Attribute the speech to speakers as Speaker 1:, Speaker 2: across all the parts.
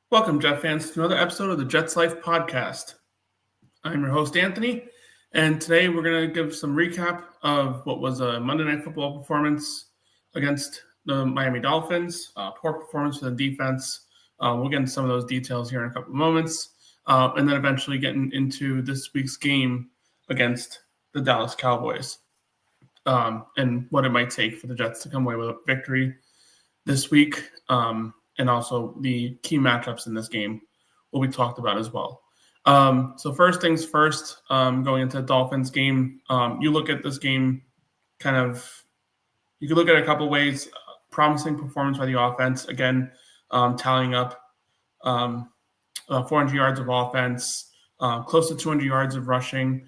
Speaker 1: Welcome, Jet fans, to another episode of the Jets Life podcast. I'm your host, Anthony, and today we're going to give some recap of what was a Monday Night Football performance against the Miami Dolphins. Poor performance for the defense. We'll get into some of those details here in a couple of moments, and then eventually getting into this week's game against the Dallas Cowboys and what it might take for the Jets to come away with a victory this week. And also the key matchups in this game will be talked about as well. So first things first, going into the Dolphins game, you look at this game you can look at it a couple ways. Promising performance by the offense, again, tallying up 400 yards of offense, close to 200 yards of rushing.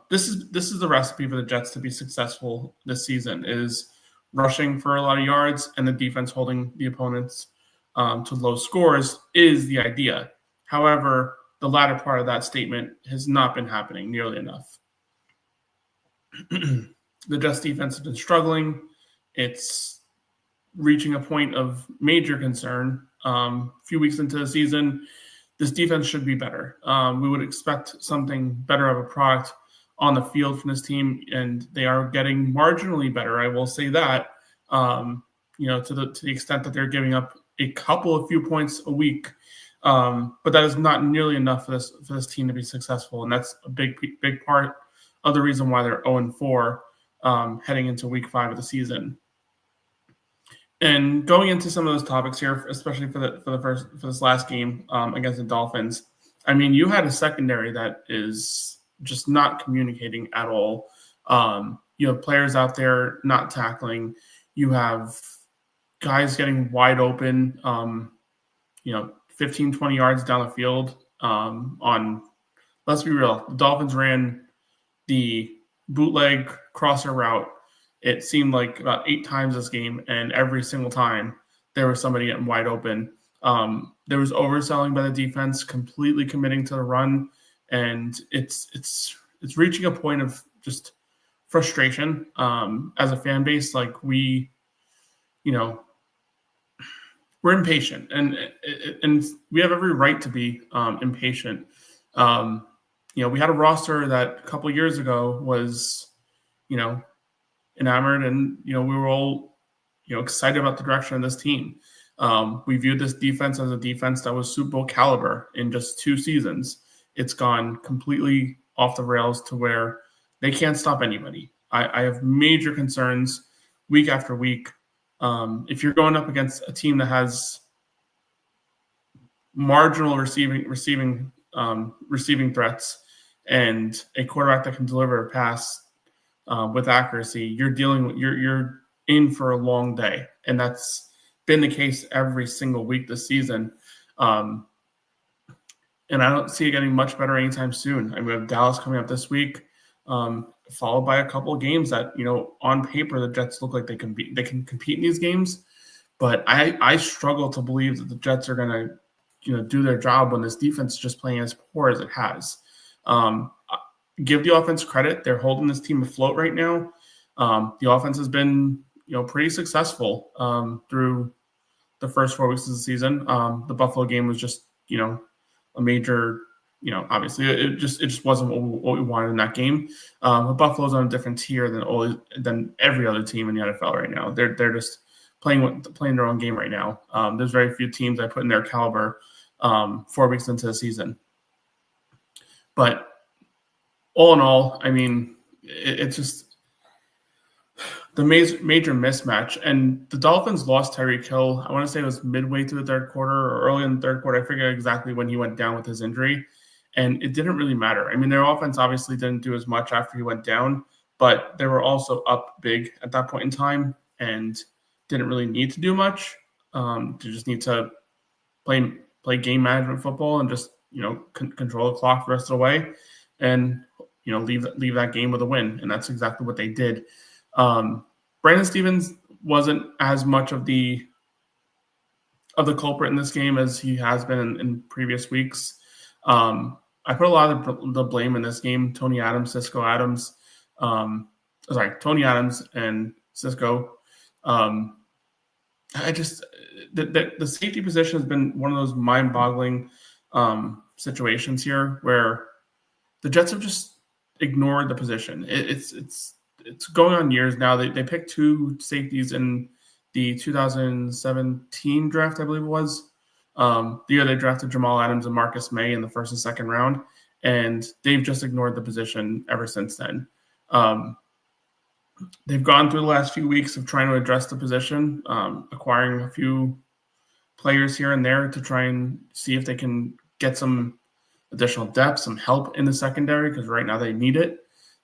Speaker 1: This is the recipe for the Jets to be successful this season, is rushing for a lot of yards and the defense holding the opponents to low scores is the idea. However, the latter part of that statement has not been happening nearly enough. The Jets defense has been struggling. It's reaching a point of major concern. A few weeks into the season, this defense should be better. We would expect something better of a product on the field from this team, and they are getting marginally better. I will say that, to the extent that they're giving up a couple of few points a week, but that is not nearly enough for this team to be successful, and that's a big part of the reason why they're 0-4 heading into Week 5 of the season. And going into some of those topics here, especially for this last game against the Dolphins, I mean, you had a secondary that is just not communicating at all. You have players out there not tackling. You have guys getting wide open, 15, 20 yards down the field. Let's be real, the Dolphins ran the bootleg crosser route. It seemed like about 8 times this game, and every single time there was somebody getting wide open. There was overselling by the defense, completely committing to the run, and it's reaching a point of just frustration as a fan base. Like we're impatient, and we have every right to be impatient. We had a roster that a couple years ago was, enamored, and we were all, excited about the direction of this team. We viewed this defense as a defense that was Super Bowl caliber in just 2 seasons. It's gone completely off the rails to where they can't stop anybody. I have major concerns week after week. If you're going up against a team that has marginal receiving threats and a quarterback that can deliver a pass with accuracy, you're in for a long day, and that's been the case every single week this season. And I don't see it getting much better anytime soon. I mean, we have Dallas coming up this week, followed by a couple of games that, on paper, the Jets look like they can compete in these games. But I struggle to believe that the Jets are going to, do their job when this defense is just playing as poor as it has. Give the offense credit. They're holding this team afloat right now. The offense has been, pretty successful through the first 4 weeks of the season. The Buffalo game was just, a major, obviously it just wasn't what we wanted in that game. But Buffalo's on a different tier than every other team in the NFL right now. They're just playing their own game right now. There's very few teams I put in their caliber 4 weeks into the season. But all in all, I mean, it's just the major mismatch. And the Dolphins lost Tyreek Hill. I want to say it was midway through the third quarter or early in the third quarter. I forget exactly when he went down with his injury. And it didn't really matter. I mean, their offense obviously didn't do as much after he went down, but they were also up big at that point in time and didn't really need to do much. To just need to play game management football and just, control the clock the rest of the way and, leave that game with a win. And that's exactly what they did. Brandon Stevens wasn't as much of the culprit in this game as he has been in previous weeks. I put a lot of the blame in this game. Tony Adams and Cisco. the safety position has been one of those mind-boggling situations here where the Jets have just ignored the position. It's going on years now. They picked 2 safeties in the 2017 draft, I believe it was. The year they drafted Jamal Adams and Marcus May in the first and second round, and they've just ignored the position ever since then. They've gone through the last few weeks of trying to address the position, acquiring a few players here and there to try and see if they can get some additional depth, some help in the secondary, because right now they need it.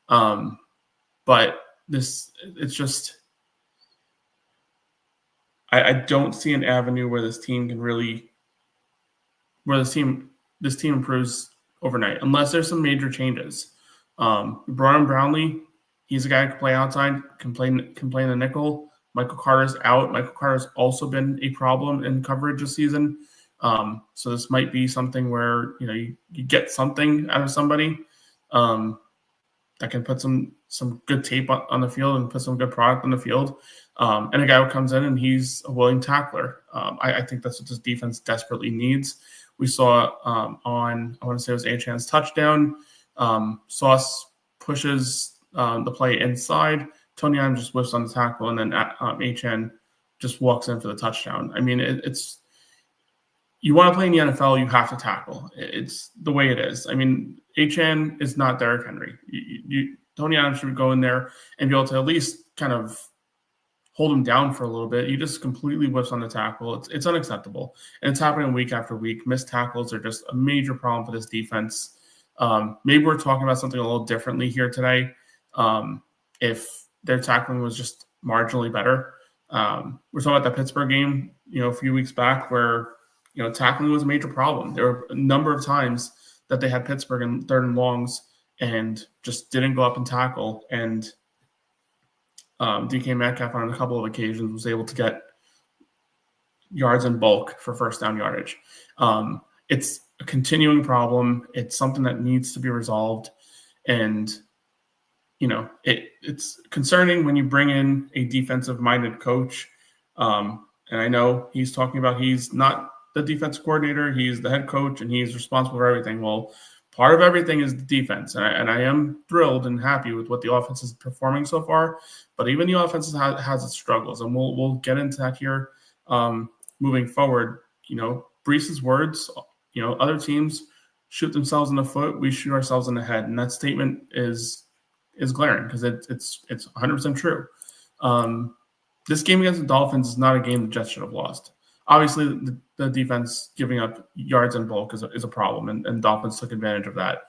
Speaker 1: But it's just, I don't see an avenue where this team improves overnight, unless there's some major changes. Brian Brownlee, he's a guy who can play outside, can play the nickel. Michael Carter's out. Michael Carter's also been a problem in coverage this season. So this might be something where you get something out of somebody that can put some good tape on the field and put some good product on the field. And a guy who comes in and he's a willing tackler. I think that's what this defense desperately needs. We saw I want to say it was Achane's touchdown. Sauce pushes the play inside. Tony Adams just whiffs on the tackle, and then Achane just walks in for the touchdown. I mean, it's you want to play in the NFL, you have to tackle. It's the way it is. I mean, Achane is not Derrick Henry. Tony Adams should go in there and be able to at least kind of hold him down for a little bit. He just completely whiffs on the tackle. It's unacceptable. And it's happening week after week. Missed tackles are just a major problem for this defense. Maybe we're talking about something a little differently here today. If their tackling was just marginally better. We're talking about that Pittsburgh game, a few weeks back where, tackling was a major problem. There were a number of times that they had Pittsburgh in 3rd and longs and just didn't go up and tackle. And DK Metcalf on a couple of occasions was able to get yards in bulk for first down yardage. It's a continuing problem. It's something that needs to be resolved. And it's concerning when you bring in a defensive-minded coach. And I know he's talking about he's not the defense coordinator, he's the head coach, and he's responsible for everything. Well, part of everything is the defense. And I am thrilled and happy with what the offense is performing so far. But even the offense has its struggles, and we'll get into that here moving forward. Breece's words, other teams shoot themselves in the foot, we shoot ourselves in the head. And that statement is glaring because it's 100% true. This game against the Dolphins is not a game the Jets should have lost. Obviously, the defense giving up yards in bulk is a problem, and Dolphins took advantage of that.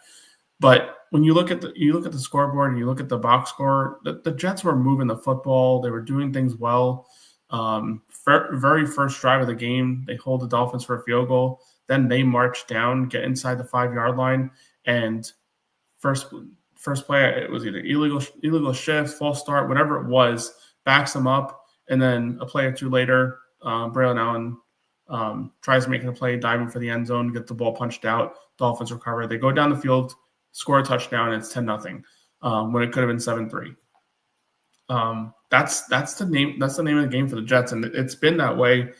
Speaker 1: But when you look at the scoreboard and you look at the box score, the Jets were moving the football. They were doing things well. Very first drive of the game, they hold the Dolphins for a field goal. Then they march down, get inside the 5-yard line, and first play, it was either illegal shift, false start, whatever it was, backs them up, and then a play or two later, Braylon Allen tries making a play, diving for the end zone, get the ball punched out. Dolphins recover. They go down the field, score a touchdown, and it's 10-0 when it could have been 7-3. That's the name of the game for the Jets, and it's been that way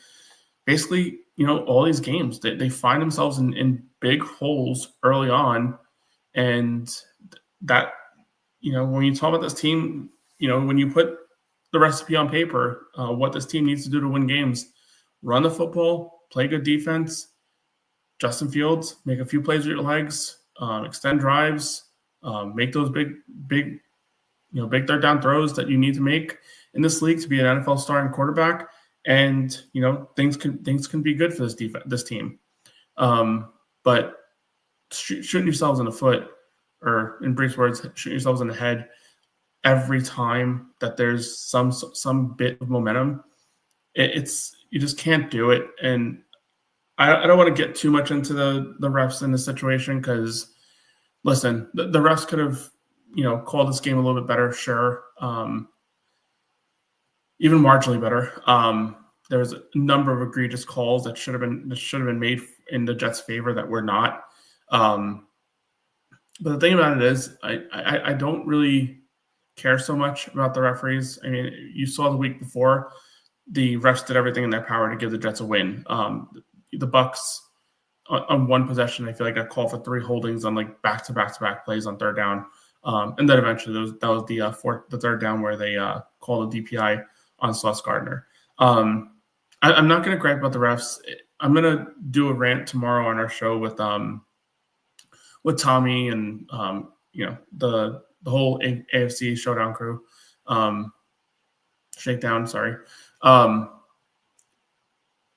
Speaker 1: basically. All these games they find themselves in big holes early on, and that when you talk about this team, when you put the recipe on paper, what this team needs to do to win games: run the football, play good defense, Justin Fields, make a few plays with your legs, extend drives, make those big third down throws that you need to make in this league to be an NFL starting quarterback. And things can be good for this team. But shooting yourselves in the foot, or in Breece's words, shooting yourselves in the head every time that there's some bit of momentum, you just can't do it. And I don't want to get too much into the refs in this situation because, listen, the refs could have called this game a little bit better, sure, even marginally better. There was a number of egregious calls that should have been made in the Jets' favor that were not. But the thing about it is, I don't really care so much about the referees. I mean, you saw the week before, the refs did everything in their power to give the Jets a win. The Bucs on one possession, I feel like got called for 3 holdings on like back-to-back plays on third down. And then eventually that was the third down where they called a DPI on Sauce Gardner. I'm not going to gripe about the refs. I'm going to do a rant tomorrow on our show with Tommy and the whole AFC showdown crew. Shakedown, sorry.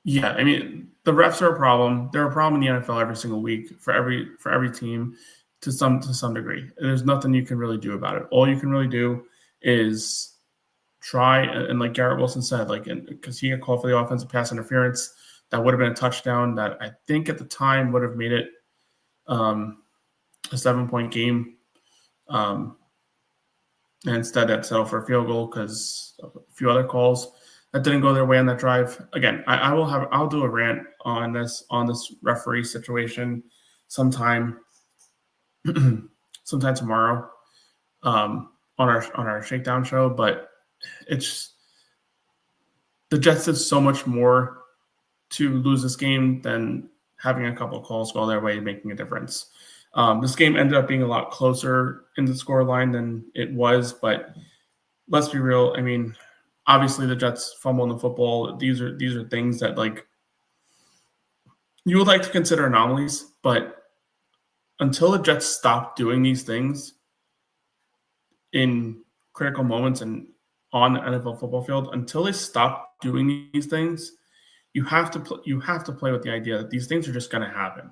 Speaker 1: Yeah, I mean, the refs are a problem. They're a problem in the NFL every single week for every team to some degree. There's nothing you can really do about it. All you can really do is try, and like Garrett Wilson said, because he got called for the offensive pass interference, that would have been a touchdown that I think at the time would have made it a 7-point game. And instead, that settled for a field goal because of a few other calls that didn't go their way on that drive. Again, I'll do a rant on this referee situation sometime tomorrow on our shakedown show. But it's the Jets did so much more to lose this game than having a couple of calls go their way, making a difference. This game ended up being a lot closer in the scoreline than it was, but let's be real. I mean, obviously the Jets fumbling the football. These are things that like you would like to consider anomalies, but until the Jets stop doing these things in critical moments and on the NFL football field, until they stop doing these things, you have to play with the idea that these things are just going to happen,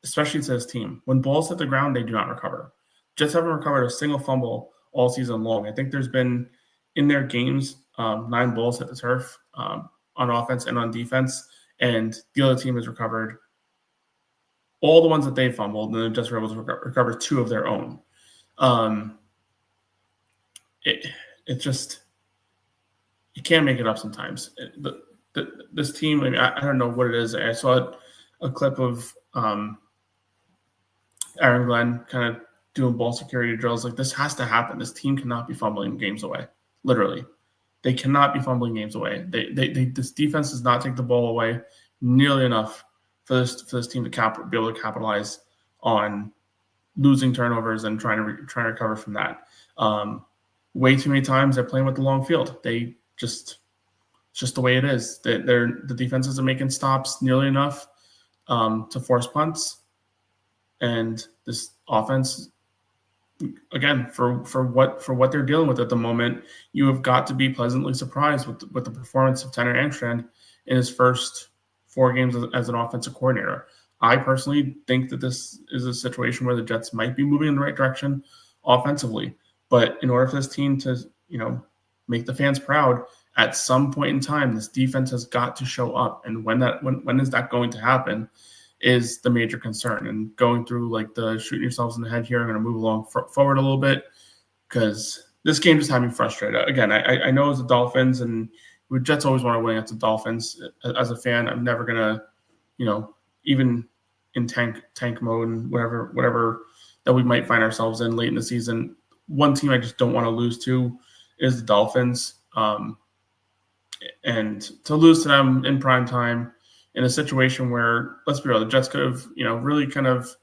Speaker 1: especially to this team. When balls hit the ground, they do not recover. Jets haven't recovered a single fumble all season long. I think there's been in their games 9 balls hit the turf on offense and on defense, and the other team has recovered all the ones that they fumbled, and the Jets were able to recover 2 of their own. It just you can't make it up sometimes. This team, I mean, I don't know what it is. I saw a clip of Aaron Glenn kind of doing ball security drills. Like, this has to happen. This team cannot be fumbling games away. Literally, they cannot be fumbling games away. This defense does not take the ball away nearly enough for this team to be able to capitalize on losing turnovers and trying to recover from that. Way too many times they're playing with the long field. It's just the way it is. The defense isn't making stops nearly enough to force punts, and this offense, again, for what they're dealing with at the moment, you have got to be pleasantly surprised with the performance of Tanner Engstrand in his first 4 games as an offensive coordinator. I personally think that this is a situation where the Jets might be moving in the right direction offensively, but in order for this team to make the fans proud, at some point in time, this defense has got to show up, and when is that going to happen is the major concern. And going through like the shooting yourselves in the head here, I'm going to move along forward a little bit because this game just had me frustrated. Again, I know it's the Dolphins, and the Jets always want to win against the Dolphins. As a fan, I'm never going to, even in tank mode and whatever that we might find ourselves in late in the season, one team I just don't want to lose to is the Dolphins. And to lose to them in prime time in a situation where, let's be real, the Jets could have, really kind of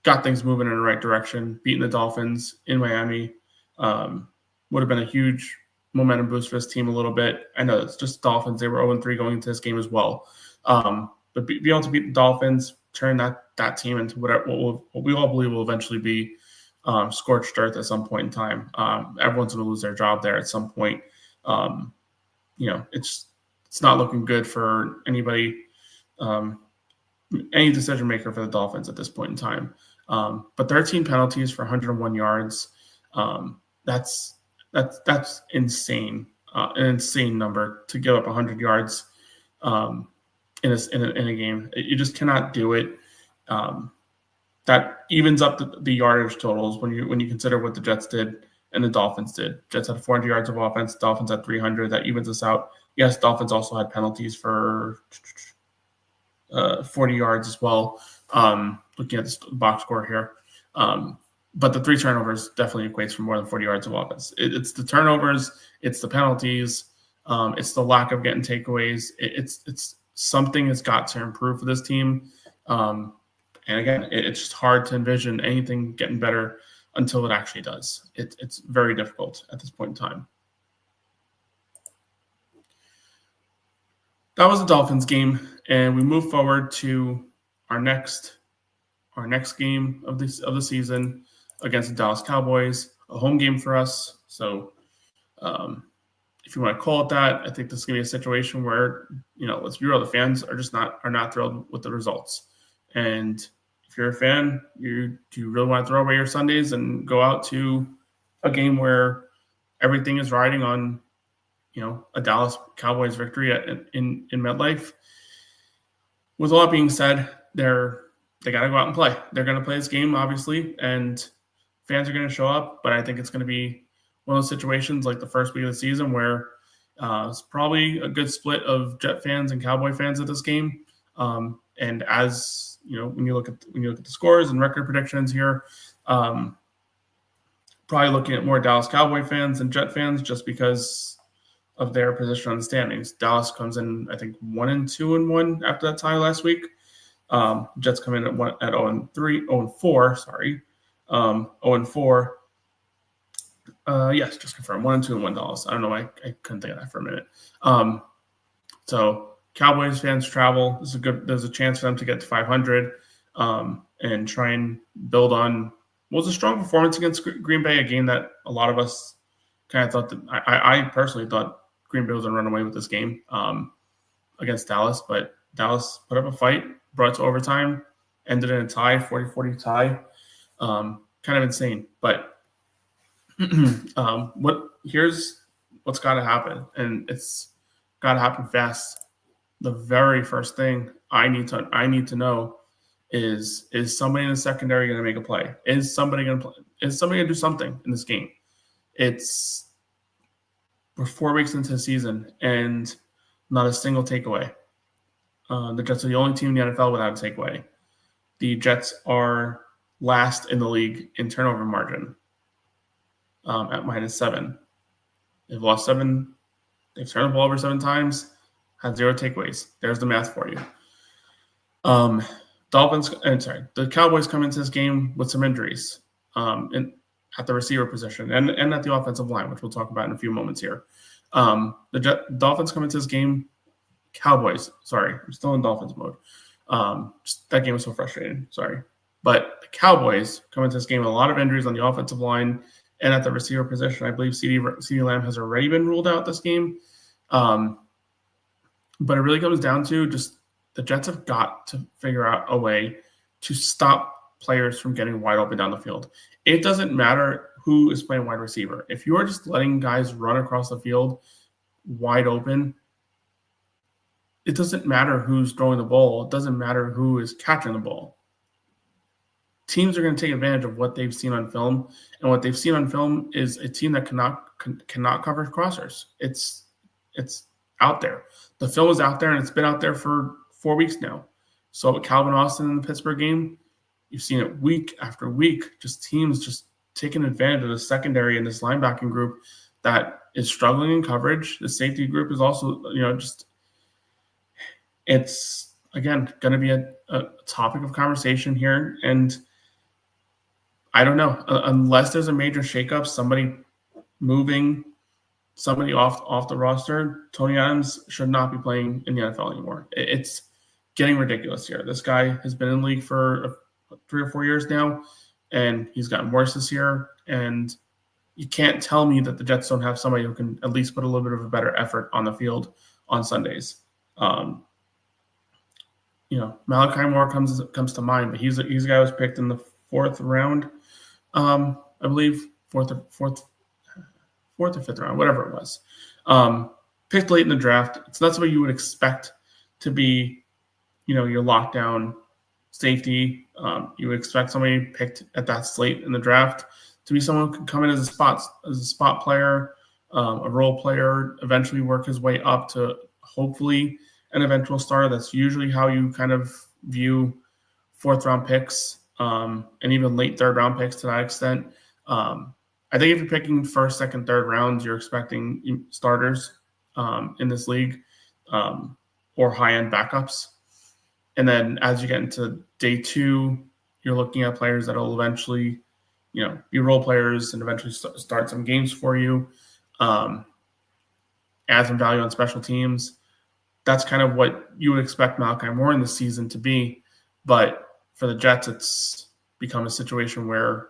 Speaker 1: got things moving in the right direction, beating the Dolphins in Miami, would have been a huge momentum boost for this team a little bit. I know it's just Dolphins. They were 0-3 going into this game as well. But be able to beat the Dolphins, turn that team into what we all believe will eventually be scorched earth at some point in time. Everyone's going to lose their job there at some point. It's not looking good for anybody, any decision maker for the Dolphins at this point in time. But 13 penalties for 101 yards. That's insane. An insane number to give up 100 yards in a game. You just cannot do it. That evens up the yardage totals when you consider what the Jets did and the Dolphins did. Jets had 400 yards of offense. Dolphins had 300. That evens us out. Yes, Dolphins also had penalties for 40 yards as well. Looking at the box score here. But the 3 turnovers definitely equates for more than 40 yards of offense. It's the turnovers. It's the penalties. It's the lack of getting takeaways. It's something has got to improve for this team. And again, it's just hard to envision anything getting better until it actually does. It's very difficult at this point in time. That was the Dolphins game, and we move forward to our next game of the season against the Dallas Cowboys, a home game for us. So, if you want to call it that, I think this is going to be a situation where, let's be real, the fans are not thrilled with the results. And if you're a fan, do you really want to throw away your Sundays and go out to a game where everything is riding on, a Dallas Cowboys victory in MetLife? With all that being said, they got to go out and play. They're going to play this game, obviously, and fans are going to show up. But I think it's going to be one of those situations like the first week of the season where it's probably a good split of Jet fans and Cowboy fans at this game. And as when you look at the scores and record predictions here, probably looking at more Dallas Cowboy fans than Jet fans just because of their position on the standings. Dallas comes in, I think, 1-2-1 after that tie last week. Jets come in at 0-4. Sorry, 0-4. Yes, just confirm 1-2-1 Dallas. I don't know why I couldn't think of that for a minute. So Cowboys fans travel. There's a chance for them to get to 500 and try and build on what was a strong performance against Green Bay, a game that a lot of us kind of thought that I personally thought Green Bay was going to run away with this game against Dallas, but Dallas put up a fight, brought it to overtime, ended in a tie, 40-40 tie. Kind of insane, but here's what's got to happen, and it's got to happen fast. The very first thing I need to know is somebody in the secondary going to make a play? Is somebody going to do something in this game? We're 4 weeks into the season and not a single takeaway. The Jets are the only team in the NFL without a takeaway. The Jets are last in the league in turnover margin at -7. They've lost 7. They've turned the ball over 7 times, had 0 takeaways. There's the math for you. The Cowboys come into this game with some injuries at the receiver position and at the offensive line, which we'll talk about in a few moments here. The Dolphins come into this game. Cowboys, sorry, I'm still in Dolphins mode. That game was so frustrating. Sorry. But the Cowboys come into this game with a lot of injuries on the offensive line and at the receiver position. I believe CeeDee Lamb has already been ruled out this game. But it really comes down to just the Jets have got to figure out a way to stop players from getting wide open down the field. It doesn't matter who is playing wide receiver. If you are just letting guys run across the field wide open, it doesn't matter who's throwing the ball. It doesn't matter who is catching the ball. Teams are going to take advantage of what they've seen on film, and what they've seen on film is a team that cannot cover crossers. It's out there. The film is out there, and it's been out there for 4 weeks now. So with Calvin Austin in the Pittsburgh game, you've seen it week after week, just teams just taking advantage of the secondary and this linebacking group that is struggling in coverage. The safety group is also, it's, again, going to be a topic of conversation here. And I don't know, unless there's a major shakeup, somebody moving somebody off the roster, Tony Adams should not be playing in the NFL anymore. It's getting ridiculous here. This guy has been in the league for 3 or 4 years now, and he's gotten worse this year. And you can't tell me that the Jets don't have somebody who can at least put a little bit of a better effort on the field on Sundays. Malachi Moore comes to mind, but he's a guy who was picked in the 4th round, I believe, fourth or 5th round, whatever it was. Picked late in the draft. It's not somebody you would expect to be, your lockdown safety. You would expect somebody picked at that slate in the draft to be someone who could come in as a spot player, a role player, eventually work his way up to hopefully an eventual starter. That's usually how you kind of view 4th round picks, and even late 3rd round picks to that extent. I think if you're picking 1st, 2nd, 3rd rounds, you're expecting starters. in this league, or high-end backups. And then as you get into day 2, you're looking at players that will eventually, be role players and eventually start some games for you, add some value on special teams. That's kind of what you would expect Malachi Moore in the season to be. But for the Jets, it's become a situation where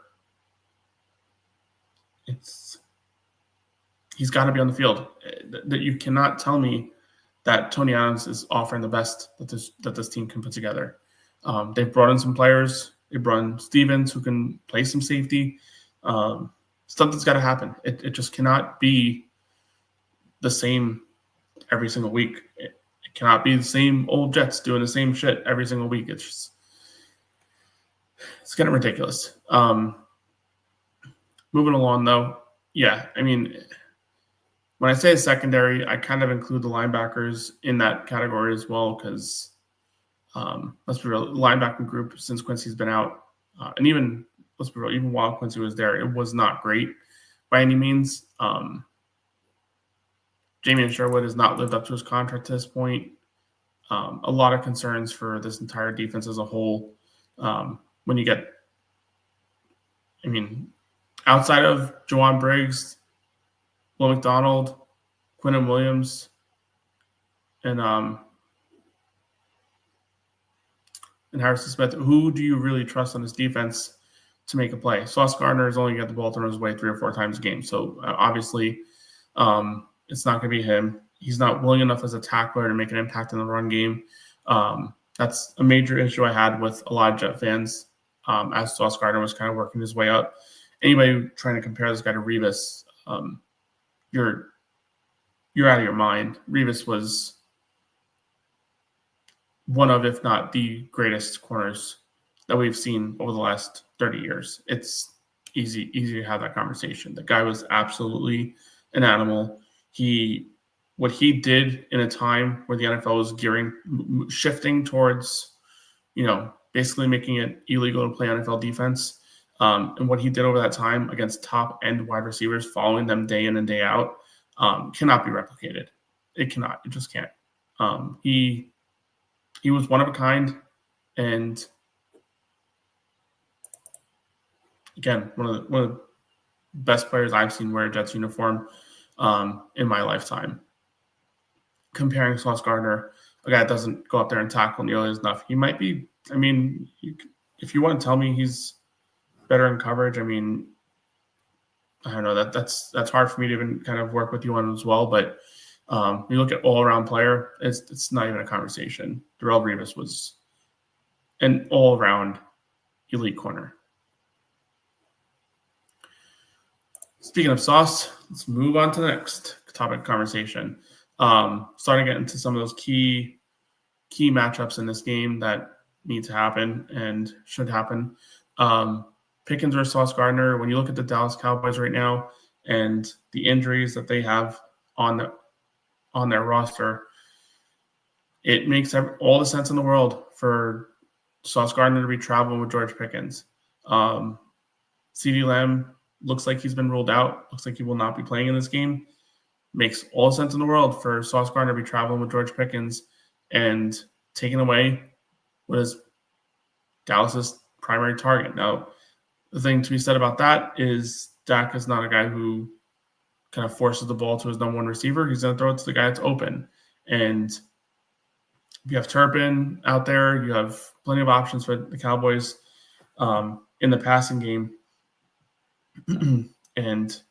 Speaker 1: he's got to be on the field. That you cannot tell me that Tony Adams is offering the best that this team can put together. They've brought in some players. They brought in Stevens, who can play some safety. Something's got to happen. It just cannot be the same every single week. It cannot be the same old Jets doing the same shit every single week. It's getting ridiculous. Moving along, though, yeah, I mean, when I say secondary, I kind of include the linebackers in that category as well, because let's be real, the linebacking group since Quincy's been out, and even, let's be real, even while Quincy was there, it was not great by any means. Jamie Sherwood has not lived up to his contract to this point. A lot of concerns for this entire defense as a whole. When you get, outside of Jawan Briggs, Will McDonald, Quinnen Williams, and Harrison Smith, who do you really trust on this defense to make a play? Sauce Gardner is only going to get the ball thrown his way 3 or 4 times a game. So obviously it's not going to be him. He's not willing enough as a tackler to make an impact in the run game. That's a major issue I had with a lot of Jet fans as Sauce Gardner was kind of working his way up. Anybody trying to compare this guy to Revis, you're out of your mind. Revis was one of, if not the greatest corners that we've seen over the last 30 years. It's easy to have that conversation. The guy was absolutely an animal. What he did in a time where the NFL was shifting towards, basically making it illegal to play NFL defense. And what he did over that time against top end wide receivers, following them day in and day out, cannot be replicated. It cannot. It just can't. He was one of a kind, and again, one of the best players I've seen wear a Jets uniform in my lifetime. Comparing Sauce Gardner, a guy that doesn't go up there and tackle nearly as enough, he might be. If you want to tell me he's better in coverage, I don't know, that's hard for me to even kind of work with you on as well. But you look at all-around player, it's not even a conversation. Darrelle Revis was an all-around elite corner. Speaking of Sauce, let's move on to the next topic of conversation. Starting to get into some of those key matchups in this game that need to happen and should happen. Pickens versus Sauce Gardner. When you look at the Dallas Cowboys right now and the injuries that they have on their roster, it makes all the sense in the world for Sauce Gardner to be traveling with George Pickens. CeeDee Lamb looks like he's been ruled out. Looks like he will not be playing in this game. Makes all the sense in the world for Sauce Gardner to be traveling with George Pickens and taking away what is Dallas's primary target. Now, the thing to be said about that is Dak is not a guy who kind of forces the ball to his number one receiver. He's going to throw it to the guy that's open. And if you have Turpin out there, you have plenty of options for the Cowboys in the passing game. And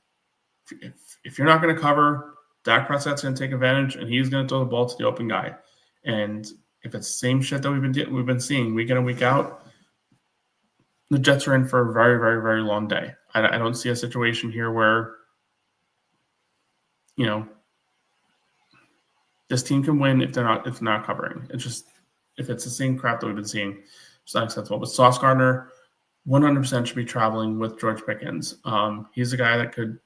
Speaker 1: if you're not going to cover, Dak Prescott's going to take advantage, and he's going to throw the ball to the open guy. And if it's the same shit that we've been seeing week in and week out, the Jets are in for a very, very, very long day. I don't see a situation here where, this team can win if they're not covering. It's just, if it's the same crap that we've been seeing, it's not acceptable. But Sauce Gardner 100% should be traveling with George Pickens. He's a guy that could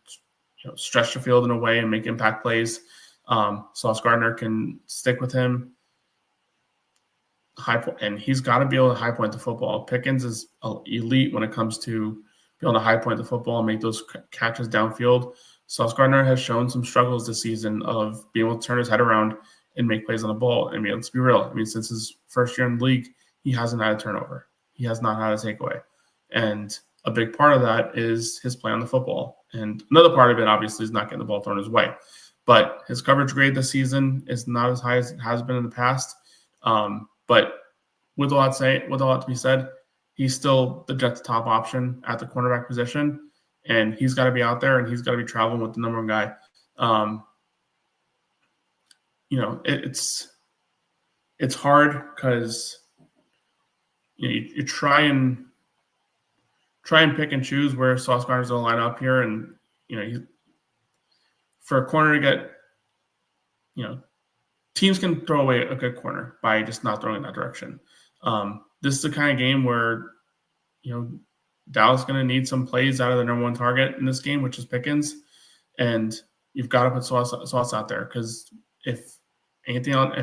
Speaker 1: stretch the field in a way and make impact plays. Sauce Gardner can stick with him. And he's got to be able to high point the football. Pickens is elite when it comes to being able to high point the football and make those catches downfield. Sauce Gardner has shown some struggles this season of being able to turn his head around and make plays on the ball. I mean, let's be real. I mean, since his first year in the league, he hasn't had a turnover. He has not had a takeaway. And a big part of that is his play on the football. And another part of it, obviously, is not getting the ball thrown his way. But his coverage grade this season is not as high as it has been in the past. But with a lot to be said, he's still the Jets' top option at the cornerback position. And he's got to be out there, and he's got to be traveling with the number one guy. It's hard because you try and pick and choose where Sauce Gardner's going to line up here, and for a corner to get, teams can throw away a good corner by just not throwing in that direction. This is the kind of game where Dallas is going to need some plays out of the number one target in this game, which is Pickens, and you've got to put Sauce out there because if anything on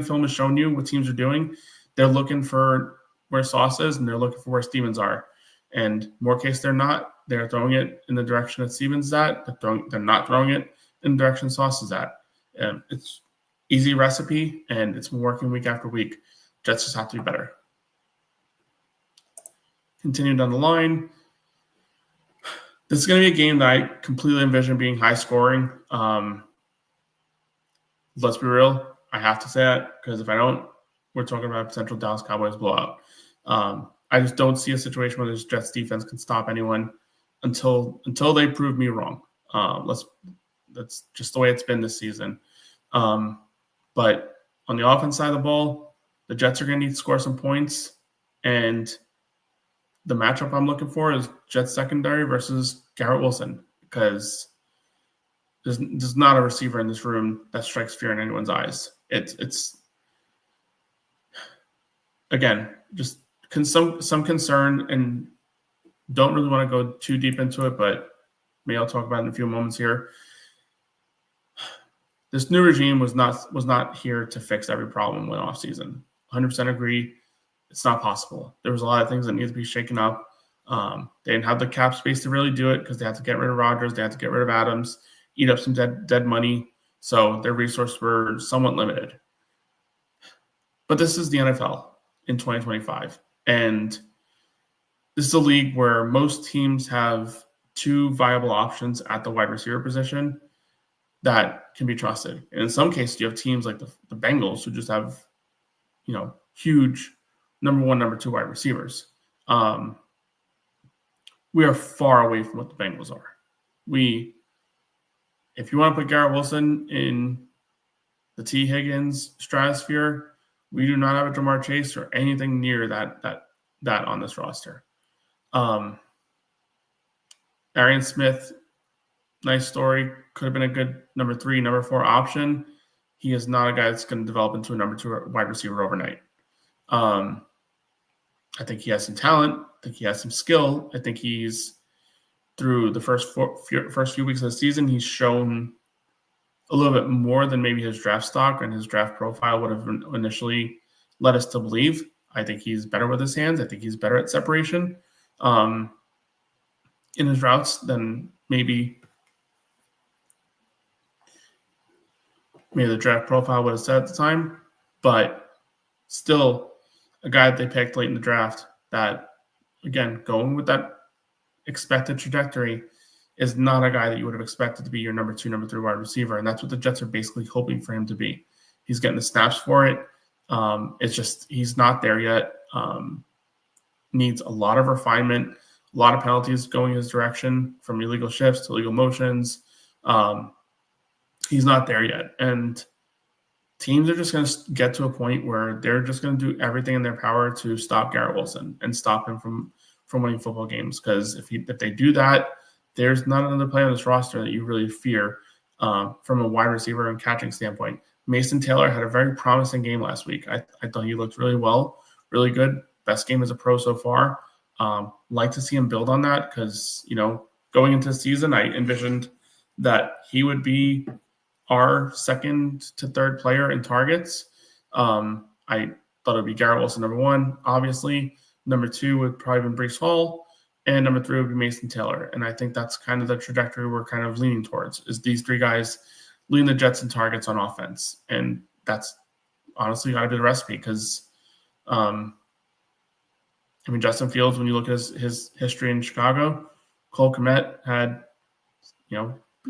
Speaker 1: film has shown you what teams are doing, they're looking for where Sauce is and they're looking for where Stevens are. And more case they're not, they're throwing it in the direction that Stevens is at. They're not throwing it in the direction Sauce is at. And it's easy recipe, and it's been working week after week. Jets just have to be better. Continuing down the line, this is going to be a game that I completely envision being high scoring. Let's be real. I have to say that because if I don't, we're talking about a potential Dallas Cowboys blowout. I just don't see a situation where this Jets defense can stop anyone until they prove me wrong. That's just the way it's been this season. But on the offense side of the ball, the Jets are going to need to score some points, and the matchup I'm looking for is Jets secondary versus Garrett Wilson, because there's not a receiver in this room that strikes fear in anyone's eyes. It's again just some concern, and don't really want to go too deep into it, but maybe I'll talk about it in a few moments here. This new regime was not here to fix every problem in offseason. 100% agree. It's not possible. There was a lot of things that needed to be shaken up. They didn't have the cap space to really do it because they had to get rid of Rodgers. They had to get rid of Adams, eat up some dead money. So their resources were somewhat limited. But this is the NFL in 2025. And this is a league where most teams have two viable options at the wide receiver position that can be trusted. And in some cases, you have teams like the Bengals who just have, huge number one, number two wide receivers. We are far away from what the Bengals are. If you want to put Garrett Wilson in the T. Higgins stratosphere, we do not have a Jamar Chase or anything near that on this roster. Arian Smith, nice story. Could have been a good number 3, number 4 option. He is not a guy that's going to develop into a number 2 wide receiver overnight. I think he has some talent. I think he has some skill. I think he's, through the first few weeks of the season, he's shown a little bit more than maybe his draft stock and his draft profile would have initially led us to believe. I think he's better with his hands. I think he's better at separation in his routes than maybe the draft profile would have said at the time. But still, a guy that they picked late in the draft that, again, going with that expected trajectory, is not a guy that you would have expected to be your number 2, number 3 wide receiver. And that's what the Jets are basically hoping for him to be. He's getting the snaps for it. It's just he's not there yet. Needs a lot of refinement, a lot of penalties going his direction, from illegal shifts to illegal motions. He's not there yet. And teams are just going to get to a point where they're just going to do everything in their power to stop Garrett Wilson and stop him from winning football games. Because if they do that, there's not another player on this roster that you really fear from a wide receiver and catching standpoint. Mason Taylor had a very promising game last week. I thought he looked really well, really good. Best game as a pro so far. Like to see him build on that because, going into the season, I envisioned that he would be our second to third player in targets. I thought it would be Garrett Wilson, number 1, obviously. Number 2 would probably been Breece Hall. and number 3 would be Mason Taylor. And I think that's kind of the trajectory we're kind of leaning towards, is these 3 guys leading the Jets in targets on offense. And that's honestly got to be the recipe, because, Justin Fields, when you look at his history in Chicago, Cole Kmet had,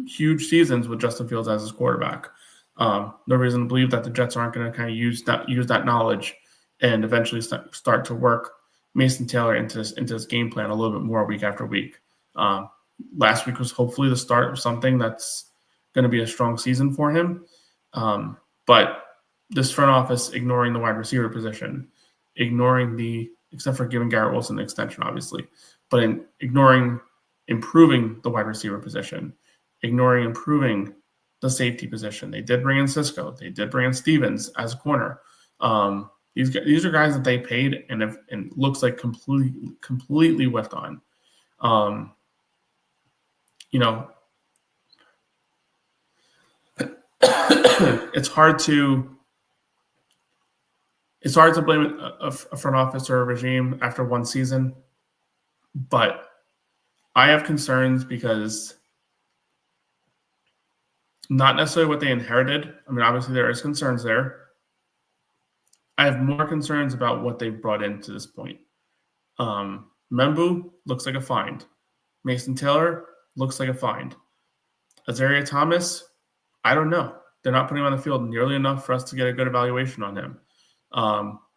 Speaker 1: huge seasons with Justin Fields as his quarterback. No reason to believe that the Jets aren't going to kind of use that knowledge and eventually start to work Mason Taylor into his game plan a little bit more week after week. Last week was hopefully the start of something that's going to be a strong season for him. But this front office ignoring the wide receiver position, except for giving Garrett Wilson an extension, obviously, but ignoring improving the wide receiver position, ignoring improving the safety position. They did bring in Cisco. They did bring in Stevens as a corner. These are guys that they paid and looks like completely whiffed on. It's hard to blame a front office or a regime after one season, but I have concerns because not necessarily what they inherited. Obviously there is concerns there. I have more concerns about what they've brought in to this point. Membu looks like a find. Mason Taylor looks like a find. Azaria Thomas, I don't know. They're not putting him on the field nearly enough for us to get a good evaluation on him.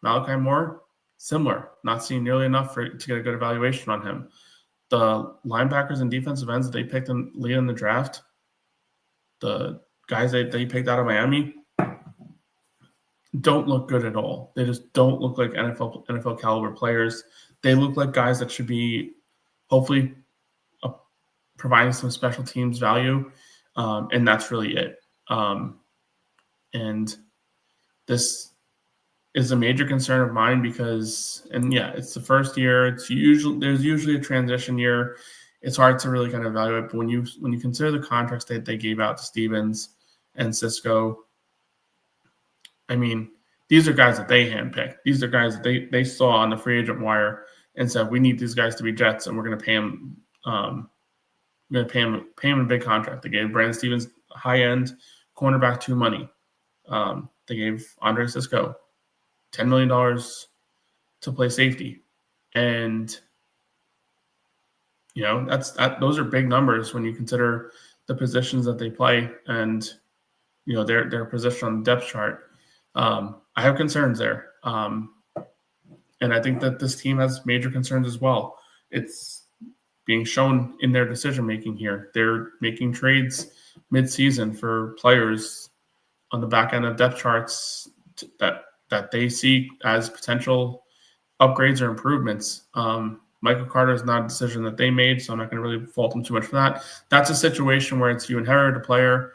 Speaker 1: Malachi Moore, similar. Not seeing nearly enough to get a good evaluation on him. The linebackers and defensive ends that they picked late in the draft, the guys that they picked out of Miami, don't look good at all. They just don't look like NFL caliber players. They look like guys that should be hopefully providing some special teams value, and that's really it. And this is a major concern of mine because, it's the first year. There's usually a transition year. It's hard to really kind of evaluate. But when you consider the contracts that they gave out to Stevens and Cisco, these are guys that they handpicked. These are guys that they saw on the free agent wire and said, we need these guys to be Jets, and we're going to pay them. We're going to pay him a big contract. They gave Brandon Stevens high end cornerback 2 money. They gave Andre Cisco $10 million to play safety, and those are big numbers when you consider the positions that they play and their position on the depth chart. I have concerns there, and I think that this team has major concerns as well. It's being shown in their decision making here. They're making trades mid-season for players on the back end of depth charts that they see as potential upgrades or improvements. Michael Carter is not a decision that they made, so I'm not going to really fault them too much for that. That's a situation where you inherit a player,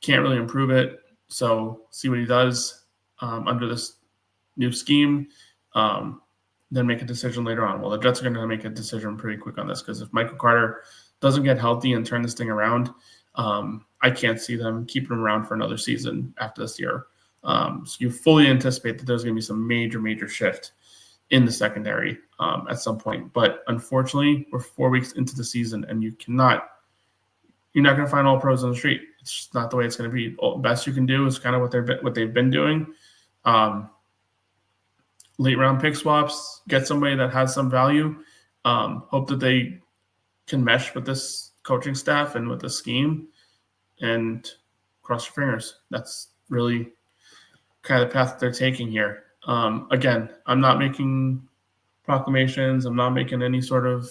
Speaker 1: can't really improve it, so see what he does under this new scheme, then make a decision later on. Well, the Jets are going to make a decision pretty quick on this, because if Michael Carter doesn't get healthy and turn this thing around, I can't see them keeping him around for another season after this year. So you fully anticipate that there's going to be some major shift in the secondary at some point. But unfortunately, we're 4 weeks into the season, and you're not going to find all pros on the street. It's just not the way it's going to be. The best you can do is kind of what they've been doing. Late round pick swaps, get somebody that has some value. Hope that they can mesh with this coaching staff and with the scheme, and cross your fingers. That's really kind of the path that they're taking here. Again, I'm not making proclamations. I'm not making any sort of,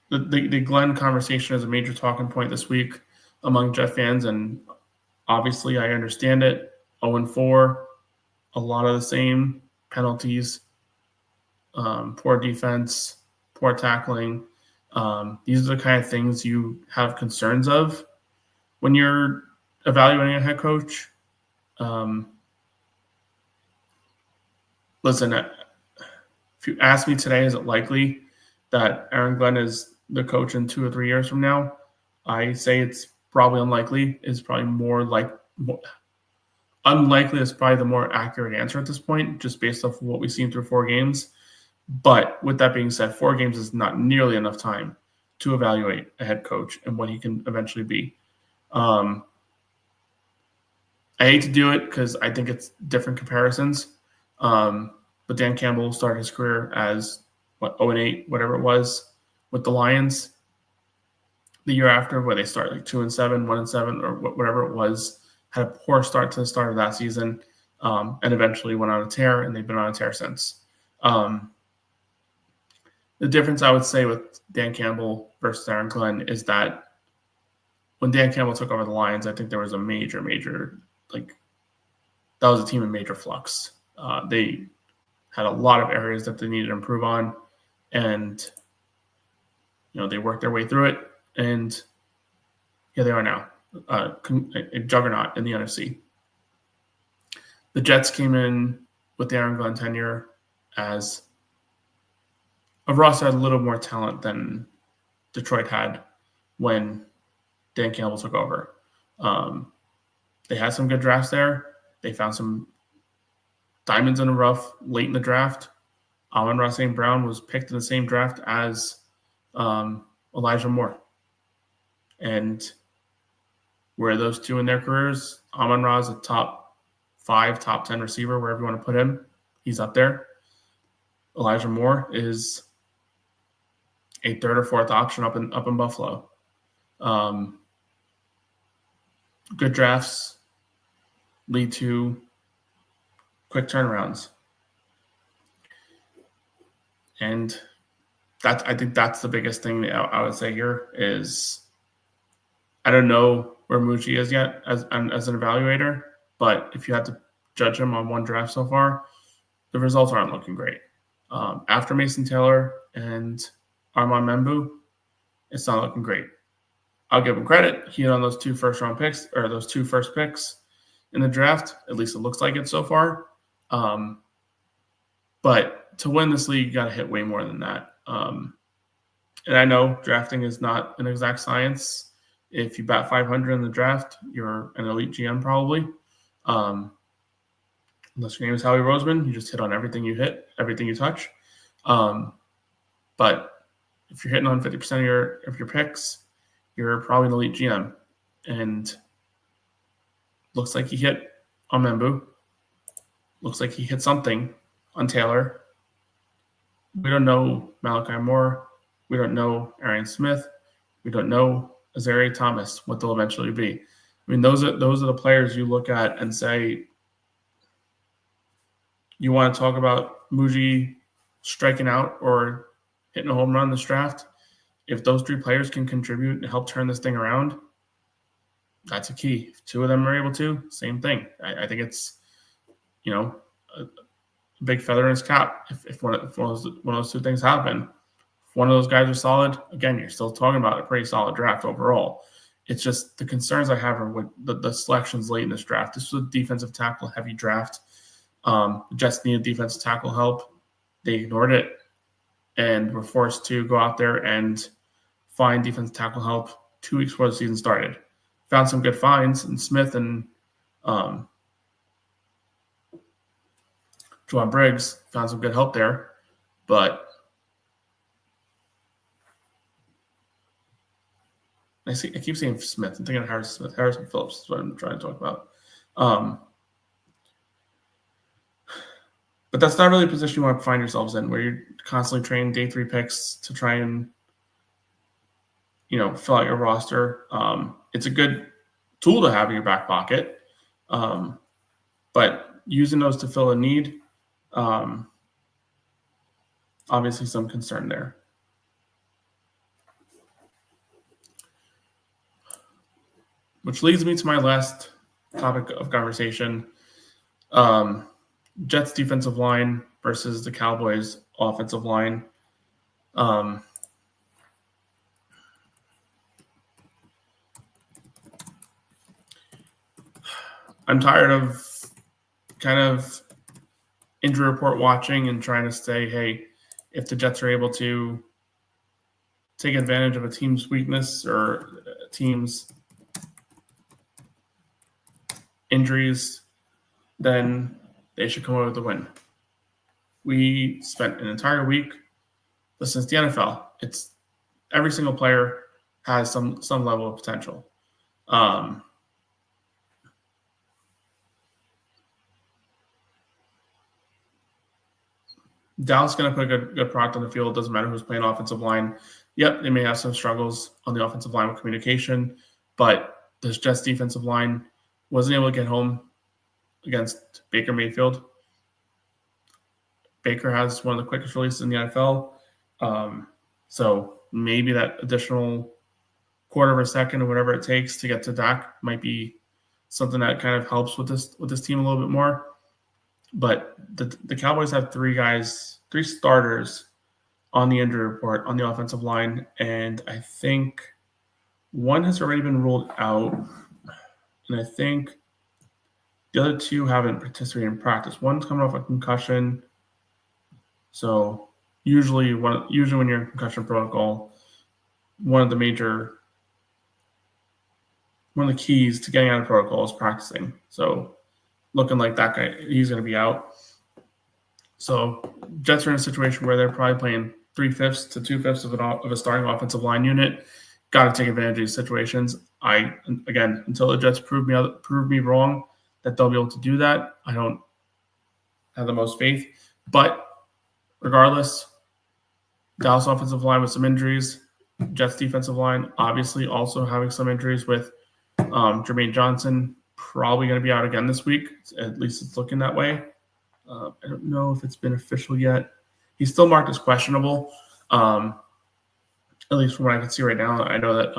Speaker 1: the Glenn conversation is a major talking point this week among Jet fans, and obviously I understand it. 0-4, a lot of the same penalties, poor defense, poor tackling. These are the kind of things you have concerns of when you're evaluating a head coach. Listen, if you ask me today, is it likely that Aaron Glenn is the coach in 2 or 3 years from now? I say it's probably unlikely. It's probably more unlikely is probably the more accurate answer at this point, just based off of what we've seen through 4 games. But with that being said, 4 games is not nearly enough time to evaluate a head coach and what he can eventually be. I hate to do it because I think it's different comparisons. But Dan Campbell started his career as 0-8, whatever it was, with the Lions. The year after, where they started like 2-7, 1-7, or whatever it was, had a poor start to the start of that season, and eventually went on a tear, and they've been on a tear since. The difference I would say with Dan Campbell versus Aaron Glenn is that when Dan Campbell took over the Lions, I think there was a major, that was a team in major flux. They had a lot of areas that they needed to improve on, and they worked their way through it, and here they are now, a juggernaut in the NFC. The Jets came in with the Aaron Glenn tenure as a roster had a little more talent than Detroit had when Dan Campbell took over. They had some good drafts there. They found some diamonds in the rough late in the draft. Amon-Ra St. Brown was picked in the same draft as Elijah Moore. And where those two in their careers, Amon-Ra is a top 5, top 10 receiver, wherever you want to put him. He's up there. Elijah Moore is a 3rd or 4th option up in Buffalo. Good drafts lead to quick turnarounds. And I think that's the biggest thing that I would say here is I don't know where Muji is yet as an evaluator, but if you had to judge him on one draft so far, the results aren't looking great. After Mason Taylor and Armand Membu, it's not looking great. I'll give him credit. He had on those 2 first-round picks, or those 2 first picks in the draft. At least it looks like it so far. But to win this league, you got to hit way more than that. And I know drafting is not an exact science. If you bat 500 in the draft, you're an elite GM probably. Unless your name is Howie Roseman, you just hit on everything you hit, everything you touch. But if you're hitting on 50% of your picks, you're probably an elite GM. And looks like he hit on Membu. Looks like he hit something on Taylor. We don't know Malachi Moore. We don't know Arian Smith. We don't know Azaria Thomas, what they'll eventually be. I mean, those are the players you look at and say, you want to talk about Muji striking out or hitting a home run in this draft? If those 3 players can contribute and help turn this thing around, that's a key. If 2 of them are able to, same thing. I think it's, a big feather in his cap if one of those 2 things happen. If one of those guys are solid, again, you're still talking about a pretty solid draft overall. It's just the concerns I have are with the selections late in this draft. This was a defensive tackle heavy draft. The Jets needed defensive tackle help. They ignored it and were forced to go out there and find defensive tackle help 2 weeks before the season started. Found some good finds in Smith and Juwan Briggs. Found some good help there. But I keep saying Smith. I'm thinking of Harrison Smith. Harrison Phillips is what I'm trying to talk about. But that's not really a position you want to find yourselves in, where you're constantly trading day 3 picks to try and, fill out your roster. It's a good tool to have in your back pocket, but using those to fill a need, obviously some concern there. Which leads me to my last topic of conversation. Jets defensive line versus the Cowboys offensive line. I'm tired of kind of injury report watching and trying to say, hey, if the Jets are able to take advantage of a team's weakness or a team's injuries, then they should come away with the win. We spent an entire week listening to the NFL. It's every single player has some level of potential. Dallas is going to put a good product on the field. Doesn't matter who's playing offensive line. Yep, they may have some struggles on the offensive line with communication, but this Jets defensive line wasn't able to get home against Baker Mayfield. Baker has one of the quickest releases in the NFL. So maybe that additional quarter of a second or whatever it takes to get to Dak might be something that kind of helps with this team a little bit more. But the Cowboys have three starters on the injury report on the offensive line, and I think one has already been ruled out, and I think the other two haven't participated in practice. One's coming off a concussion, so usually when you're in concussion protocol, one of the keys to getting out of protocol is practicing. So looking like that guy, he's going to be out. So Jets are in a situation where they're probably playing 3/5 to 2/5 of a starting offensive line unit. Got to take advantage of these situations. Until the Jets prove me wrong that they'll be able to do that, I don't have the most faith. But regardless, Dallas offensive line with some injuries. Jets defensive line obviously also having some injuries with Jermaine Johnson probably going to be out again this week. At least it's looking that way. I don't know if it's been official yet. He's still marked as questionable, at least from what I can see right now. I know that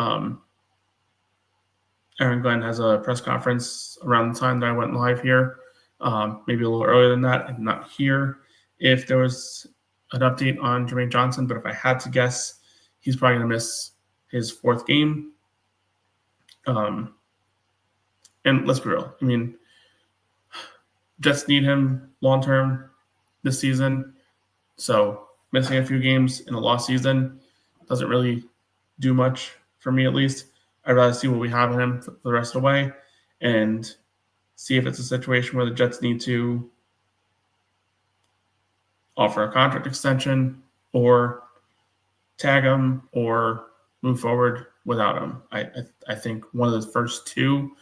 Speaker 1: Aaron Glenn has a press conference around the time that I went live here, maybe a little earlier than that. I'm not here if there was an update on Jermaine Johnson, but if I had to guess, he's probably going to miss his fourth game. And let's be real. I mean, Jets need him long-term this season. So missing a few games in a lost season doesn't really do much for me, at least. I'd rather see what we have in him for the rest of the way and see if it's a situation where the Jets need to offer a contract extension or tag him or move forward without him. I think one of the first two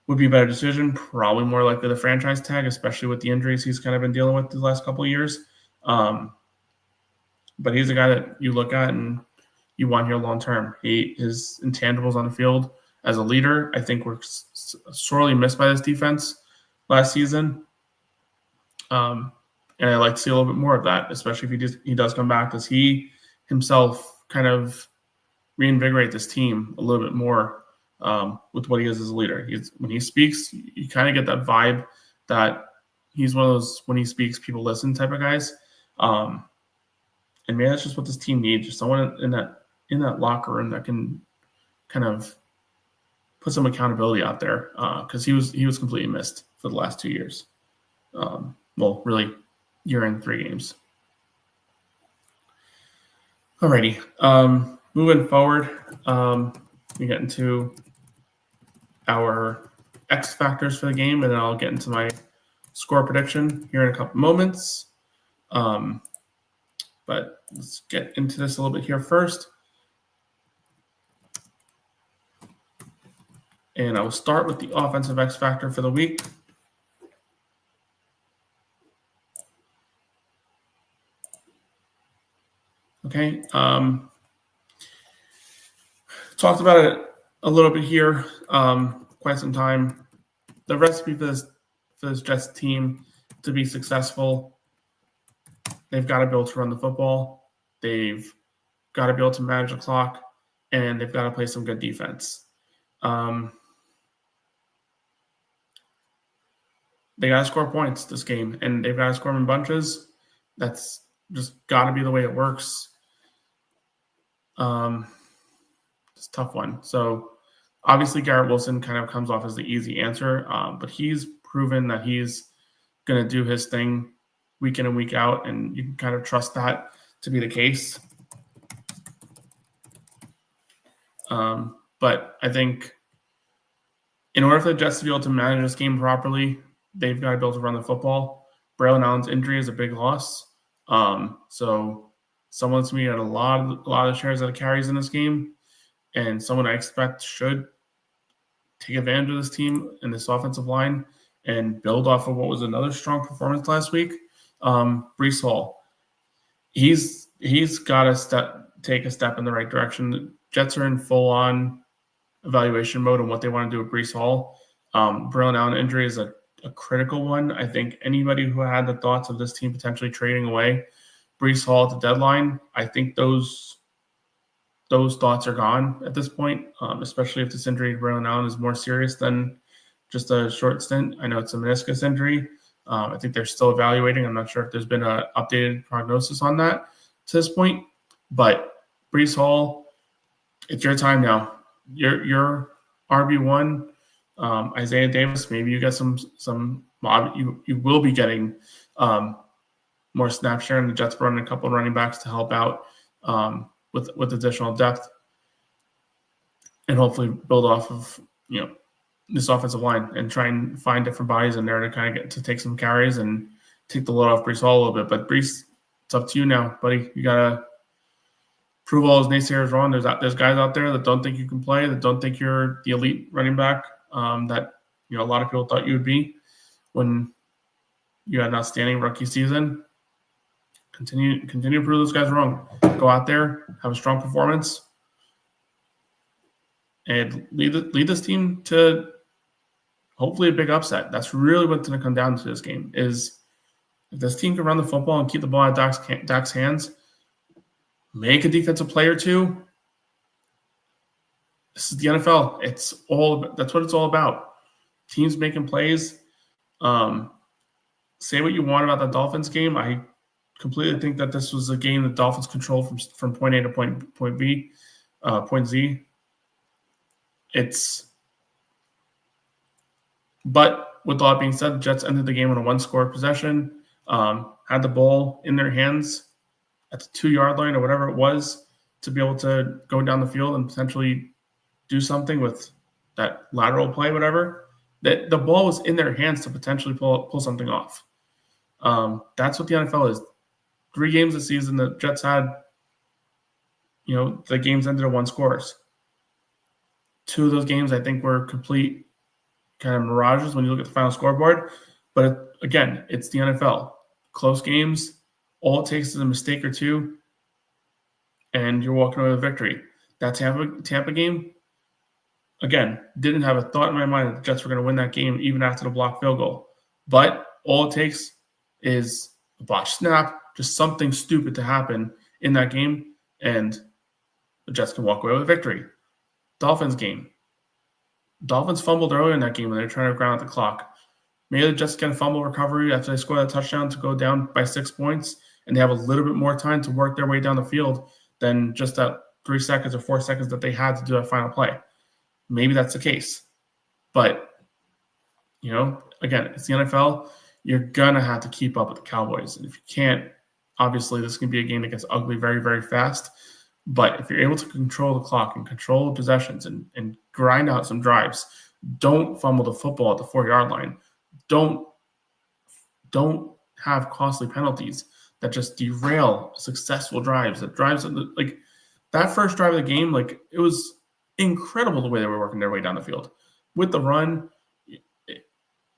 Speaker 1: would be a better decision, probably more likely the franchise tag, especially with the injuries he's kind of been dealing with the last couple of years. But he's a guy that you look at and you want here long term. His intangibles on the field as a leader, I think, were sorely missed by this defense last season. And I'd like to see a little bit more of that, especially if he does come back. Does he himself kind of reinvigorate this team a little bit more? With what he is as a leader. When he speaks, you kind of get that vibe that he's one of those, when he speaks, people listen type of guys. And maybe that's just what this team needs, just someone in that locker room that can kind of put some accountability out there, because he was completely missed for the last 2 years. Well, really, year and 3 games. Alrighty. Moving forward, we get into our X factors for the game, and then I'll get into my score prediction here in a couple moments. But let's get into this a little bit here first. And I will start with the offensive X factor for the week. Okay. Talked about it a little bit here, quite some time. The recipe for this Jets team to be successful, they've got to be able to run the football. They've got to be able to manage the clock, and they've got to play some good defense. They got to score points this game, and they've got to score them in bunches. That's just got to be the way it works. It's a tough one. So obviously Garrett Wilson kind of comes off as the easy answer, but he's proven that he's going to do his thing week in and week out, and you can kind of trust that to be the case. But I think in order for the Jets to be able to manage this game properly, they've got to be able to run the football. Braylon Allen's injury is a big loss. So someone's going to get a lot of shares of carries in this game, and someone I expect should take advantage of this team and this offensive line and build off of what was another strong performance last week. Breece Hall, he's got to take a step in the right direction. The Jets are in full-on evaluation mode on what they want to do with Breece Hall. Braylon Allen injury is a critical one. I think anybody who had the thoughts of this team potentially trading away Breece Hall at the deadline, I think those thoughts are gone at this point, especially if this injury to Braylon Allen is more serious than just a short stint. I know it's a meniscus injury. I think they're still evaluating. I'm not sure if there's been an updated prognosis on that to this point. But Breece Hall, it's your time now. You're RB1. Isaiah Davis, maybe you get some you will be getting more snap share, and the Jets brought in a couple of running backs to help out with additional depth and hopefully build off of this offensive line and try and find different bodies in there to kind of get to take some carries and take the load off Breece Hall a little bit. But Breece, it's up to you now, buddy. You gotta prove all those naysayers wrong. There's guys out there that don't think you can play, that don't think you're the elite running back that a lot of people thought you would be when you had an outstanding rookie season. Continue to prove those guys wrong. Go out there, have a strong performance, and lead this team to hopefully a big upset. That's really what's going to come down to this game. Is if this team can run the football and keep the ball out of Dak's hands, make a defensive play or two. This is the NFL. That's what it's all about. Teams making plays. Say what you want about the Dolphins game. I completely think that this was a game the Dolphins controlled from point A to point B, point Z. But with all that being said, the Jets ended the game on a one-score possession, had the ball in their hands at the 2-yard line or whatever it was to be able to go down the field and potentially do something with that lateral play, whatever. That the ball was in their hands to potentially pull something off. That's what the NFL is. 3 games this season, the Jets had, the games ended at 1 scores. 2 of those games, I think, were complete kind of mirages when you look at the final scoreboard. But again, it's the NFL. Close games, all it takes is a mistake or two, and you're walking away with a victory. That Tampa game, again, didn't have a thought in my mind that the Jets were going to win that game even after the blocked field goal. But all it takes is a botched snap, just something stupid to happen in that game, and the Jets can walk away with a victory. Dolphins game. Dolphins fumbled earlier in that game when they were trying to ground out the clock. Maybe the Jets get a fumble recovery after they score that touchdown to go down by 6 points, and they have a little bit more time to work their way down the field than just that 3 seconds or 4 seconds that they had to do that final play. Maybe that's the case. But, again, it's the NFL. You're going to have to keep up with the Cowboys. And if you can't, obviously this can be a game that gets ugly very, very fast. But if you're able to control the clock and control the possessions and grind out some drives, don't fumble the football at the 4-yard line. Don't have costly penalties that just derail successful drives. That first drive of the game, it was incredible the way they were working their way down the field. With the run,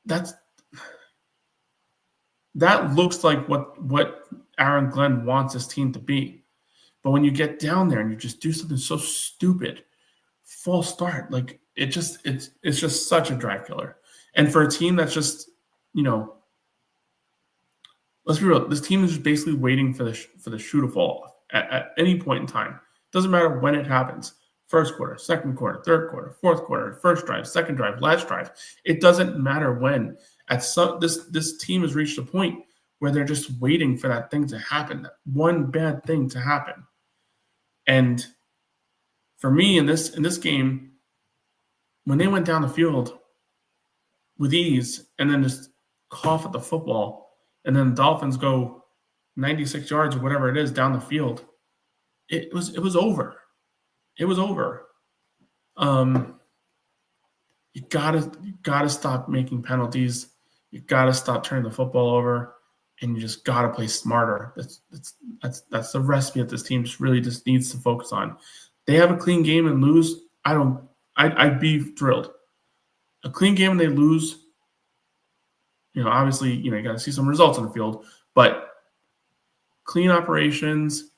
Speaker 1: that looks like what Aaron Glenn wants his team to be. But when you get down there and you just do something so stupid, false start, it's just such a drive killer. And for a team that's just, let's be real, this team is just basically waiting for the shoe to fall off at any point in time. Doesn't matter when it happens. First quarter, second quarter, third quarter, fourth quarter, first drive, second drive, last drive. It doesn't matter when. This team has reached a point where they're just waiting for that thing to happen, that one bad thing to happen. And for me in this game, when they went down the field with ease and then just cough at the football, and then the Dolphins go 96 yards or whatever it is down the field, it was over. It was over. You gotta stop making penalties You got to stop turning the football over, and you just got to play smarter. That's the recipe that this team just needs to focus on. They have a clean game and lose. I'd be thrilled. A clean game and they lose. Obviously, you got to see some results on the field, but clean operations,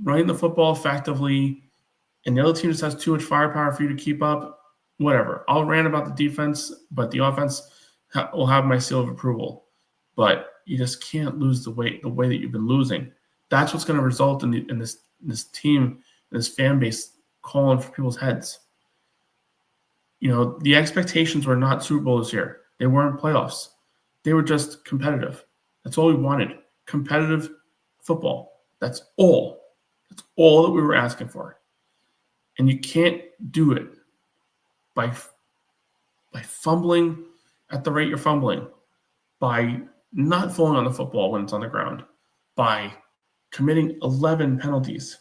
Speaker 1: running the football effectively, and the other team just has too much firepower for you to keep up, whatever. I'll rant about the defense, but the offense will have my seal of approval. But you just can't lose the way that you've been losing. That's what's going to result in this team, this fan base calling for people's heads. The expectations were not Super Bowl this year. They weren't playoffs. They were just competitive. That's all we wanted. Competitive football. That's all. That's all that we were asking for. And you can't do it by fumbling at the rate you're fumbling, by not falling on the football when it's on the ground, by committing 11 penalties.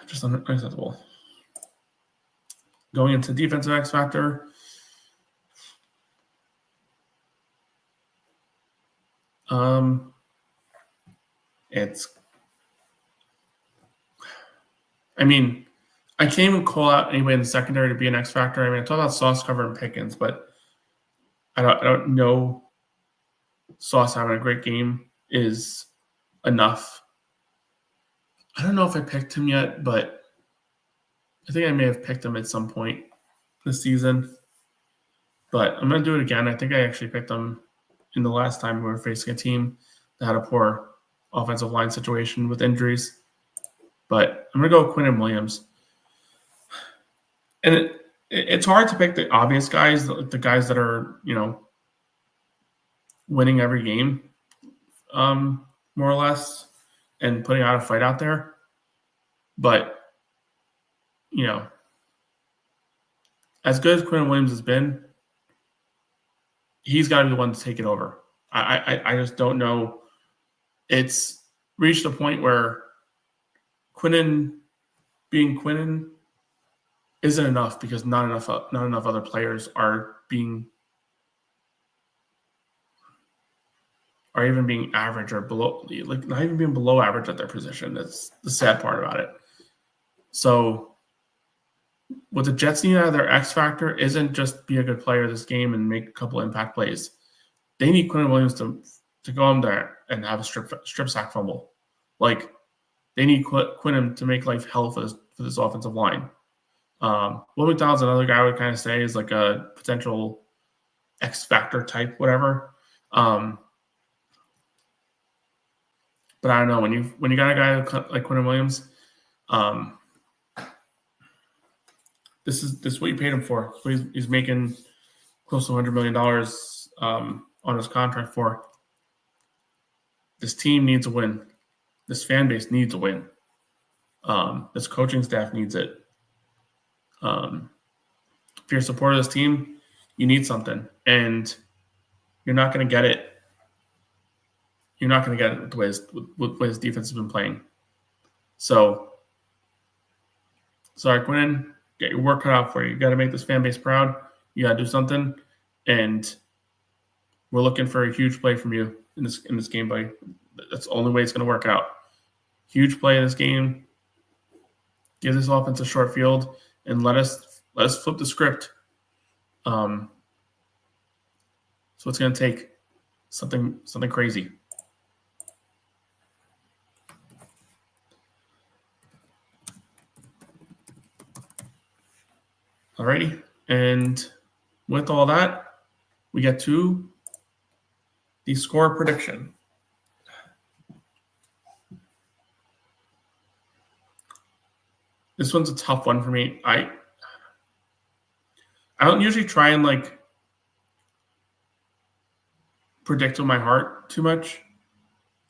Speaker 1: Just unacceptable. Going into defensive X factor, I can't even call out anybody in the secondary to be an X factor. I talk about Sauce, Cover, and Pickens, but I don't know Sauce having a great game is enough. I don't know if I picked him yet, but I think I may have picked him at some point this season. But I'm going to do it again. I think I actually picked him in the last time we were facing a team that had a poor offensive line situation with injuries. But I'm going to go with Quinnen Williams. And it's hard to pick the obvious guys, the guys that are, winning every game, more or less, and putting out a fight out there. But, as good as Quinnen Williams has been, he's got to be the one to take it over. I just don't know. It's reached a point where Quinnen being Quinnen isn't enough because not enough other players are even being average or below, like not even being below average at their position. That's the sad part about it. So what the Jets need out of their X factor isn't just be a good player this game and make a couple impact plays. They need Quinnen Williams to go in there and have a strip sack fumble. Like they need Quinnen to make life hell for this offensive line. Will McDonald's another guy I would kind of say is like a potential X factor type, whatever. But I don't know, when you got a guy like Quinnen Williams, this is what you paid him for. So he's making close to $100 million on his contract for. This team needs a win. This fan base needs a win. This coaching staff needs it. If you're a supporter of this team, you need something, and you're not going to get it. You're not going to get it with the way his defense has been playing. So, sorry, Quinnen, get your work cut out for you. You got to make this fan base proud. You got to do something, and we're looking for a huge play from you in this game, buddy. That's the only way it's going to work out. Huge play in this game. Give this offense a short field, and let us flip the script. So it's going to take something crazy. Alrighty, and with all that, we get to the score prediction. This one's a tough one for me. I don't usually try and predict with my heart too much.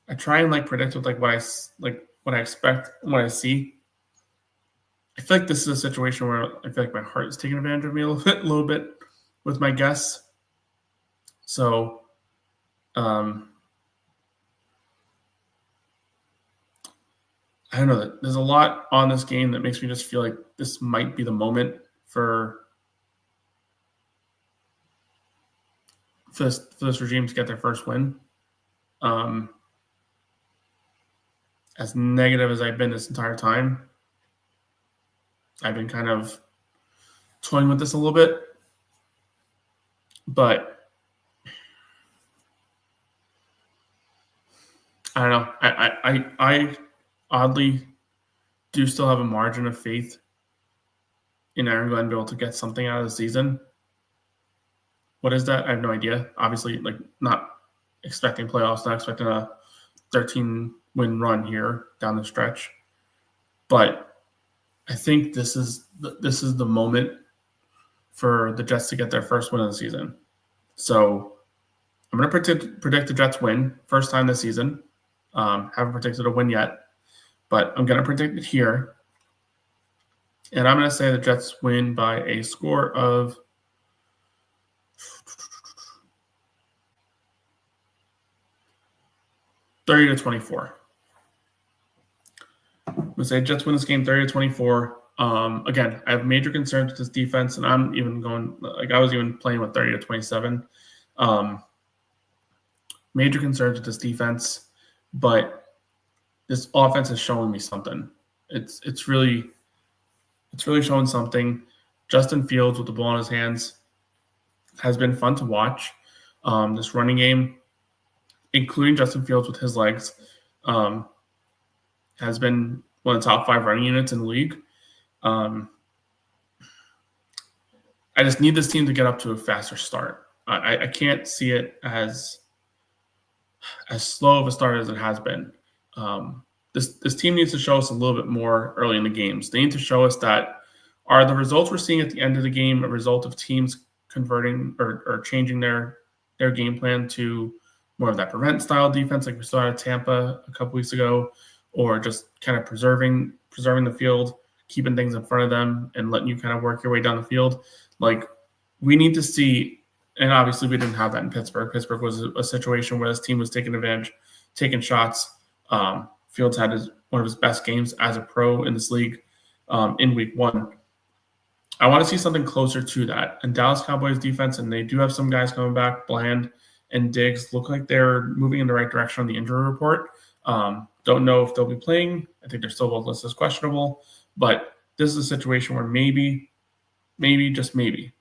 Speaker 1: I try and predict with what I expect and what I see. I feel like this is a situation where I feel like my heart is taking advantage of me a little bit with my guess. So, I don't know. There's a lot on this game that makes me just feel like this might be the moment for this regime to get their first win. As negative as I've been this entire time, I've been kind of toying with this a little bit, but I don't know. I oddly do still have a margin of faith in Aaron Glenn to be able to get something out of the season. What is that? I have no idea. Obviously, like, not expecting playoffs, not expecting a 13-win run here down the stretch, but I think this is the moment for the Jets to get their first win of the season. So I'm going to predict the Jets win first time this season. Haven't predicted a win yet, but I'm going to predict it here. And I'm going to say the Jets win by a score of 30-24. I'm going to say Jets win this game 30-24. Again, I have major concerns with this defense, and I'm even going, like, I was even playing with 30-27. Major concerns with this defense, but this offense is showing me something. It's really showing something. Justin Fields with the ball in his hands has been fun to watch. This running game, including Justin Fields with his legs, has been one of the top 5 running units in the league. I just need this team to get up to a faster start. I can't see it as slow of a start as it has been. This team needs to show us a little bit more early in the games. They need to show us that are the results we're seeing at the end of the game a result of teams converting or changing their game plan to more of that prevent style defense like we saw at Tampa a couple weeks ago, or just kind of preserving the field, keeping things in front of them and letting you kind of work your way down the field. Like, we need to see, and obviously we didn't have that in Pittsburgh. Pittsburgh was a situation where this team was taking advantage, taking shots. Fields had one of his best games as a pro in this league in week 1. I want to see something closer to that. And Dallas Cowboys defense, and they do have some guys coming back, Bland and Diggs, look like they're moving in the right direction on the injury report. Don't know if they'll be playing. I think they're still both listed as questionable. But this is a situation where maybe, just maybe,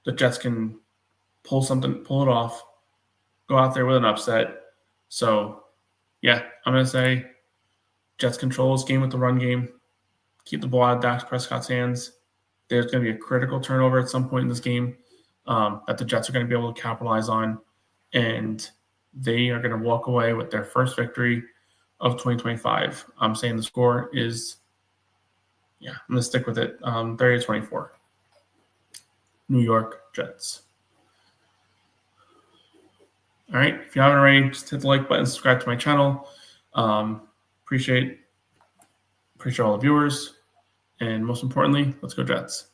Speaker 1: the Jets can pull it off, go out there with an upset. So, yeah, I'm going to say Jets control this game with the run game, keep the ball out of Dak Prescott's hands. There's going to be a critical turnover at some point in this game that the Jets are going to be able to capitalize on, and they are going to walk away with their first victory of 2025. I'm saying the score is, I'm going to stick with it, 30-24. New York Jets. All right, if you haven't already, just hit the like button, subscribe to my channel. Appreciate all the viewers, and most importantly, let's go Jets.